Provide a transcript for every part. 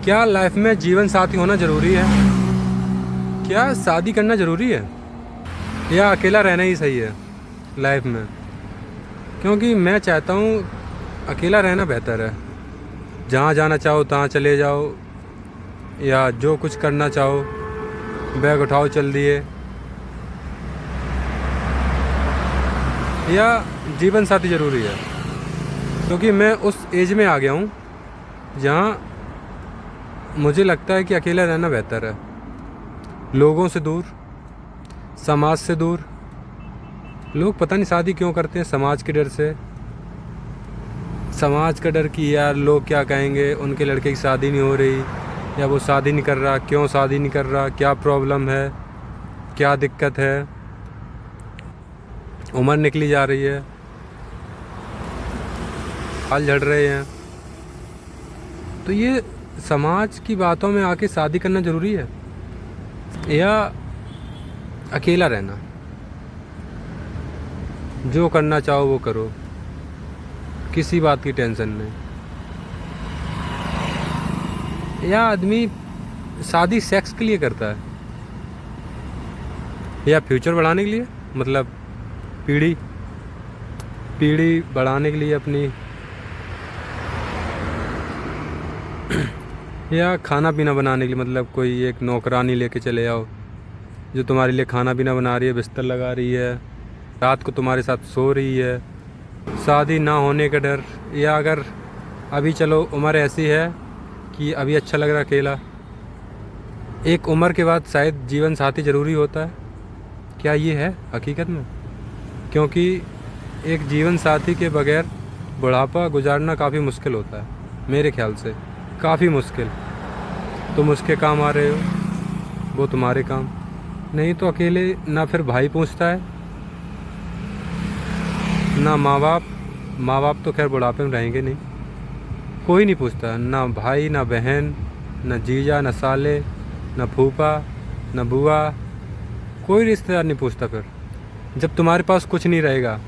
क्या लाइफ में जीवन साथी होना ज़रूरी है? क्या शादी करना ज़रूरी है, या अकेला रहना ही सही है लाइफ में? क्योंकि मैं चाहता हूँ अकेला रहना बेहतर है। जहाँ जाना चाहो तहाँ चले जाओ, या जो कुछ करना चाहो बैग उठाओ चल दिए। या जीवन साथी ज़रूरी है, क्योंकि मैं उस एज में आ गया हूँ जहाँ मुझे लगता है कि अकेला रहना बेहतर है। लोगों से दूर, समाज से दूर। लोग पता नहीं शादी क्यों करते हैं, समाज के डर से। समाज का डर कि यार लोग क्या कहेंगे, उनके लड़के की शादी नहीं हो रही, या वो शादी नहीं कर रहा, क्यों शादी नहीं कर रहा, क्या प्रॉब्लम है, क्या दिक्कत है, उम्र निकली जा रही है, बाल झड़ रहे हैं। तो ये समाज की बातों में आके शादी करना ज़रूरी है, या अकेला रहना? जो करना चाहो वो करो, किसी बात की टेंशन नहीं। या आदमी शादी सेक्स के लिए करता है, या फ्यूचर बढ़ाने के लिए, मतलब पीढ़ी बढ़ाने के लिए अपनी, या खाना पीना बनाने के लिए, मतलब कोई एक नौकरानी लेके चले आओ जो तुम्हारे लिए खाना पीना बना रही है, बिस्तर लगा रही है, रात को तुम्हारे साथ सो रही है। शादी ना होने का डर, या अगर अभी चलो उम्र ऐसी है कि अभी अच्छा लग रहा अकेला, एक उम्र के बाद शायद जीवन साथी ज़रूरी होता है। क्या ये है हकीकत में? क्योंकि एक जीवन साथी के बगैर बुढ़ापा गुजारना काफ़ी मुश्किल होता है, मेरे ख्याल से काफ़ी मुश्किल। तुम उसके काम आ रहे हो, वो तुम्हारे काम नहीं। तो अकेले ना फिर भाई पूछता है, ना माँ बाप तो खैर बुढ़ापे में रहेंगे नहीं, कोई नहीं पूछता, ना भाई ना बहन ना जीजा ना साले ना फूफा ना बुआ, कोई रिश्तेदार नहीं पूछता। फिर जब तुम्हारे पास कुछ नहीं रहेगा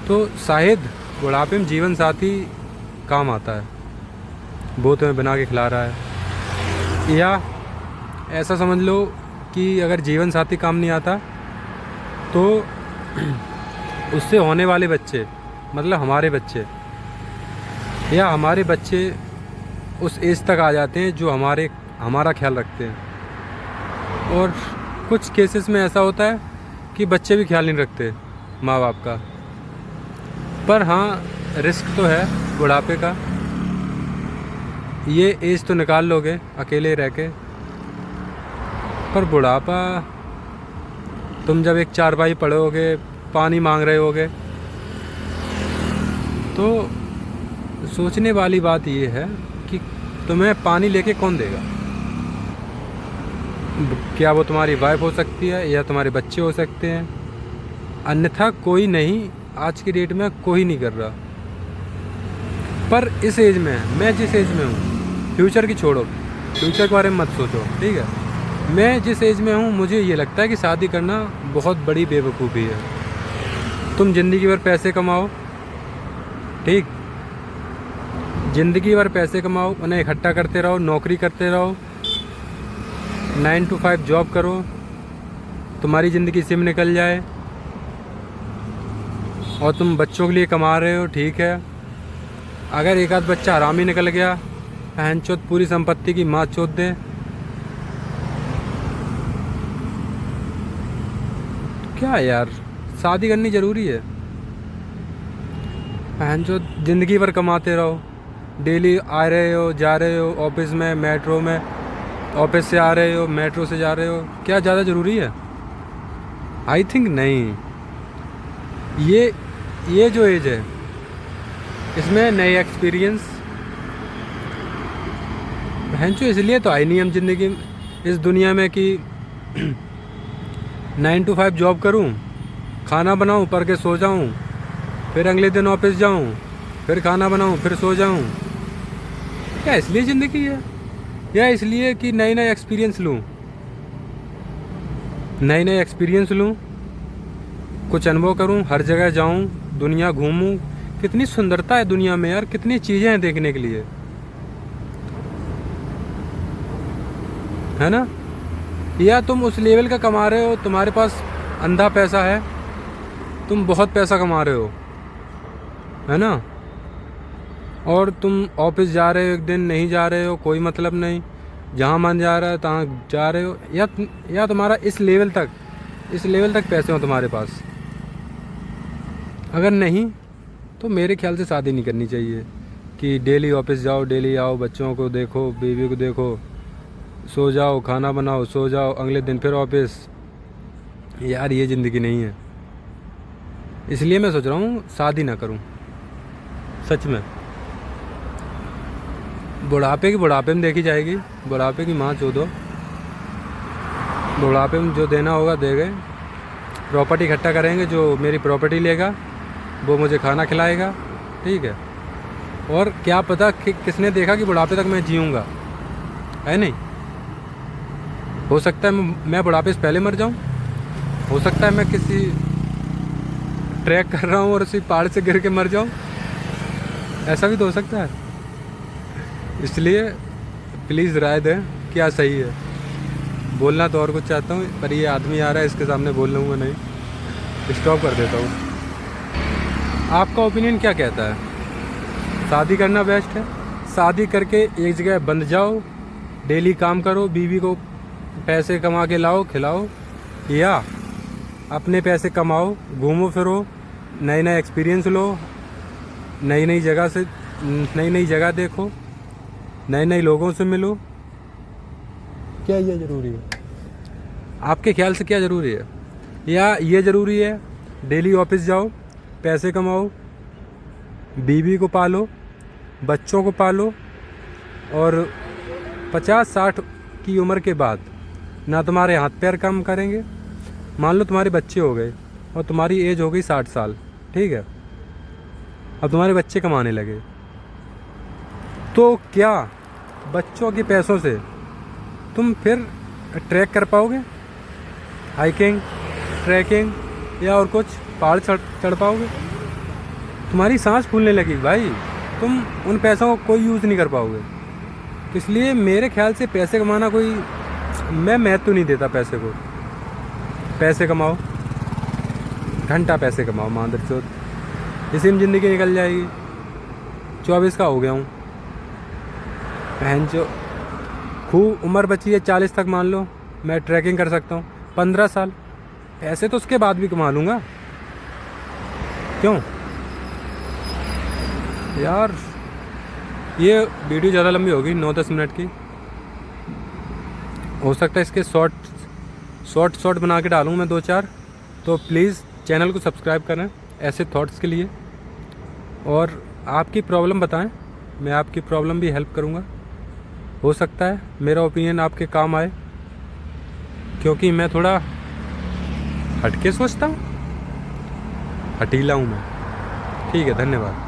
तो शायद बुढ़ापे में जीवन साथी काम आता है, वो तुम्हें बना के खिला रहा है। या ऐसा समझ लो कि अगर जीवन साथी काम नहीं आता तो उससे होने वाले बच्चे, मतलब हमारे बच्चे, या हमारे बच्चे उस एज तक आ जाते हैं जो हमारा ख्याल रखते हैं। और कुछ केसेस में ऐसा होता है कि बच्चे भी ख्याल नहीं रखते माँ बाप का। पर हाँ, रिस्क तो है बुढ़ापे का। ये एज तो निकाल लोगे अकेले रह के, पर बुढ़ापा, तुम जब एक चारपाई पड़ोगे, पानी मांग रहे होगे, तो सोचने वाली बात ये है कि तुम्हें पानी लेके कौन देगा? क्या वो तुम्हारी वाइफ हो सकती है, या तुम्हारे बच्चे हो सकते हैं, अन्यथा कोई नहीं। आज की डेट में कोई नहीं कर रहा। पर इस एज में, मैं जिस एज में हूँ, फ्यूचर की छोड़ो, फ्यूचर के बारे में मत सोचो, ठीक है। मैं जिस एज में हूँ, मुझे ये लगता है कि शादी करना बहुत बड़ी बेवकूफ़ी है। तुम ज़िंदगी भर पैसे कमाओ, ठीक, ज़िंदगी भर पैसे कमाओ, उन्हें इकट्ठा करते रहो, नौकरी करते रहो, 9 to 5 जॉब करो, तुम्हारी ज़िंदगी इसी में निकल जाए, और तुम बच्चों के लिए कमा रहे हो, ठीक है। अगर एक आध बच्चा हरामी निकल गया, बहनचोद पूरी संपत्ति की माँ चोद दे, क्या यार शादी करनी ज़रूरी है? बहनचोद ज़िंदगी भर कमाते रहो, डेली आ रहे हो जा रहे हो ऑफिस में, मेट्रो में, ऑफिस से आ रहे हो मेट्रो से जा रहे हो, क्या ज़्यादा ज़रूरी है? आई थिंक नहीं। ये जो एज है, इसमें नए एक्सपीरियंस, बहनचो इसलिए तो आई नहीं हम ज़िंदगी इस दुनिया में कि 9 to 5 जॉब करूं, खाना बनाऊं, पढ़ के सो जाऊं, फिर अगले दिन ऑफिस जाऊं, फिर खाना बनाऊं, फिर सो जाऊं। क्या इसलिए ज़िंदगी है? या इसलिए कि नए नए एक्सपीरियंस लूं, कुछ अनुभव करूं, हर जगह जाऊं, दुनिया घूमूं। कितनी सुंदरता है दुनिया में यार, कितनी चीज़ें हैं देखने के लिए। है ना। या तुम उस लेवल का कमा रहे हो, तुम्हारे पास अंधा पैसा है, तुम बहुत पैसा कमा रहे हो, है ना, और तुम ऑफिस जा रहे हो, एक दिन नहीं जा रहे हो, कोई मतलब नहीं, जहाँ मन जा रहा है तहाँ जा रहे हो, या तुम्हारा इस लेवल तक पैसे हो तुम्हारे पास। अगर नहीं तो मेरे ख्याल से शादी नहीं करनी चाहिए कि डेली ऑफिस जाओ, डेली आओ, बच्चों को देखो, बीवी को देखो, सो जाओ, खाना बनाओ, सो जाओ, अगले दिन फिर ऑफिस। यार ये ज़िंदगी नहीं है। इसलिए मैं सोच रहा हूँ शादी ना करूँ, सच में। बुढ़ापे में देखी जाएगी, बुढ़ापे की माँ चो दो, बुढ़ापे में जो देना होगा दे गए। प्रॉपर्टी इकट्ठा करेंगे, जो मेरी प्रॉपर्टी लेगा वो मुझे खाना खिलाएगा, ठीक है। और क्या पता कि किसने देखा कि बुढ़ापे तक मैं जीऊँगा, है नहीं। हो सकता है मैं बुढ़ापे से पहले मर जाऊँ, हो सकता है मैं किसी ट्रैक कर रहा हूँ और उसी पहाड़ से गिर के मर जाऊँ, ऐसा भी तो हो सकता है। इसलिए प्लीज़ राय दें क्या सही है। बोलना तो और कुछ चाहता हूँ, पर ये आदमी आ रहा है, इसके सामने बोल लूँगा नहीं, स्टॉप कर देता हूँ। आपका ओपिनियन क्या कहता है? शादी करना बेस्ट है? शादी करके एक जगह बंध जाओ, डेली काम करो, बीवी को पैसे कमा के लाओ, खिलाओ, या अपने पैसे कमाओ, घूमो फिरो, नए नए एक्सपीरियंस लो, नई नई जगह देखो, नए नए लोगों से मिलो। क्या ये ज़रूरी है? आपके ख्याल से क्या ज़रूरी है? या ये ज़रूरी है डेली ऑफिस जाओ, पैसे कमाओ, बीवी को पालो, बच्चों को पालो, और 50-60 की उम्र के बाद ना तुम्हारे हाथ पैर काम करेंगे। मान लो तुम्हारे बच्चे हो गए और तुम्हारी एज हो गई 60 साल, ठीक है, अब तुम्हारे बच्चे कमाने लगे, तो क्या बच्चों के पैसों से तुम फिर ट्रैक कर पाओगे? हाइकिंग, ट्रैकिंग या और कुछ पहाड़ चढ़ पाओगे? तुम्हारी सांस फूलने लगी भाई, तुम उन पैसों को कोई यूज़ नहीं कर पाओगे। तो इसलिए मेरे ख्याल से पैसे कमाना कोई, मैं महत्व नहीं देता पैसे को। पैसे कमाओ, घंटा पैसे कमाओ, मादरचोद, इसी में ज़िंदगी निकल जाएगी। 24 का हो गया हूँ, बहन जो खूब उम्र बची है 40 तक, मान लो मैं ट्रैकिंग कर सकता हूँ 15 साल, पैसे तो उसके बाद भी कमा लूँगा, क्यों यार। ये वीडियो ज़्यादा लंबी होगी, 9-10 मिनट की, हो सकता है इसके शॉर्ट बना के डालूँ मैं 2-4। तो प्लीज़ चैनल को सब्सक्राइब करें ऐसे थॉट्स के लिए, और आपकी प्रॉब्लम बताएं, मैं आपकी प्रॉब्लम भी हेल्प करूँगा। हो सकता है मेरा ओपिनियन आपके काम आए, क्योंकि मैं थोड़ा हटके सोचता हूँ, हटीला हूँ मैं। ठीक है, धन्यवाद।